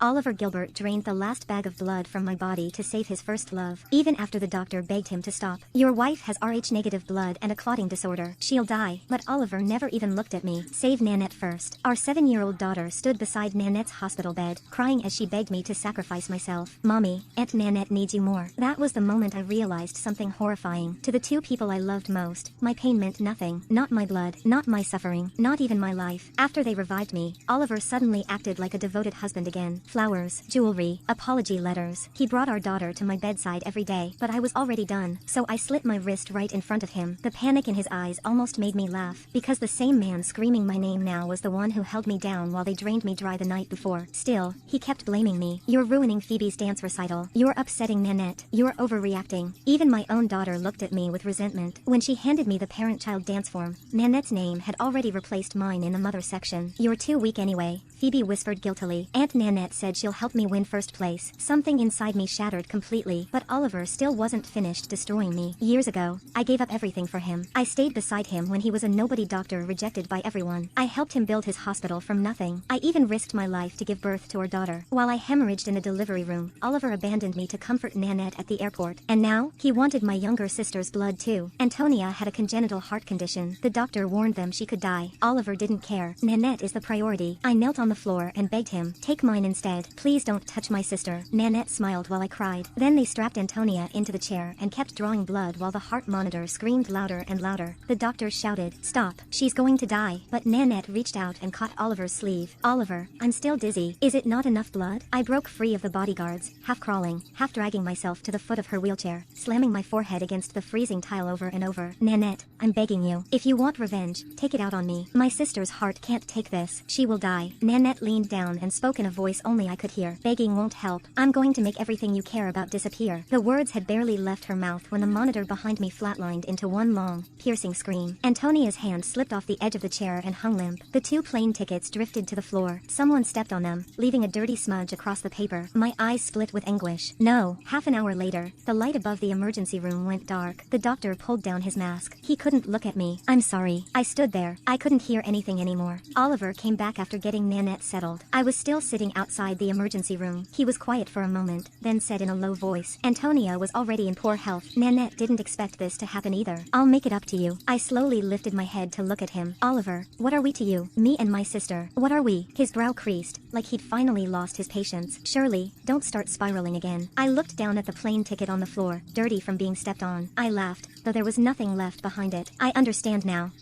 Oliver Gilbert drained the last bag of blood from my body to save his first love, even after the doctor begged him to stop. Your wife has Rh-negative blood and a clotting disorder. She'll die. But Oliver never even looked at me. Save Nanette first. Our 7-year-old daughter stood beside Nanette's hospital bed, crying as she begged me to sacrifice myself. Mommy, Aunt Nanette needs you more. That was the moment I realized something horrifying. To the two people I loved most, my pain meant nothing. Not my blood, not my suffering, not even my life. After they revived me, Oliver suddenly acted like a devoted husband again. Flowers, jewelry, apology letters. He brought our daughter to my bedside every day, but I was already done, so I slit my wrist right in front of him. The panic in his eyes almost made me laugh, because the same man screaming my name now was the one who held me down while they drained me dry the night before. Still, he kept blaming me. You're ruining Phoebe's dance recital. You're upsetting Nanette. You're overreacting. Even my own daughter looked at me with resentment. When she handed me the parent-child dance form, Nanette's name had already replaced mine in the mother section. You're too weak anyway, Phoebe whispered guiltily. Aunt Nanette said she'll help me win first place. Something inside me shattered completely, but Oliver still wasn't finished destroying me. Years ago, I gave up everything for him. I stayed beside him when he was a nobody doctor rejected by everyone. I helped him build his hospital from nothing. I even risked my life to give birth to our daughter. While I hemorrhaged in the delivery room, Oliver abandoned me to comfort Nanette at the airport. And now, he wanted my younger sister's blood too. Antonia had a congenital heart condition. The doctor warned them she could die. Oliver didn't care. Nanette is the priority. I knelt on the floor and begged him, take mine instead. Please don't touch my sister. Nanette smiled while I cried. Then they strapped Antonia into the chair and kept drawing blood while the heart monitor screamed louder and louder. The doctor shouted, stop, she's going to die. But Nanette reached out and caught Oliver's sleeve. Oliver, I'm still dizzy. Is it not enough blood? I broke free of the bodyguards, half crawling, half dragging myself to the foot of her wheelchair, slamming my forehead against the freezing tile over and over. Nanette, I'm begging you. If you want revenge, take it out on me. My sister's heart can't take this. She will die. Nanette leaned down and spoke in a voice only I could hear. Begging won't help. I'm going to make everything you care about disappear. The words had barely left her mouth when the monitor behind me flatlined into one long, piercing scream. Antonia's hand slipped off the edge of the chair and hung limp. The 2 plane tickets drifted to the floor. Someone stepped on them, leaving a dirty smudge across the paper. My eyes split with anguish. No. Half an hour later, the light above the emergency room went dark. The doctor pulled down his mask. He couldn't look at me. I'm sorry. I stood there. I couldn't hear anything anymore. Oliver came back after getting Nanette settled. I was still sitting outside the emergency room. He was quiet for a moment, then said in a low voice. Antonia was already in poor health. Nanette didn't expect this to happen either. I'll make it up to you. I slowly lifted my head to look at him. Oliver, what are we to you? Me and my sister. What are we? His brow creased, like he'd finally lost his patience. Surely, don't start spiraling again. I looked down at the plane ticket on the floor, dirty from being stepped on. I laughed, though there was nothing left behind it. I understand now.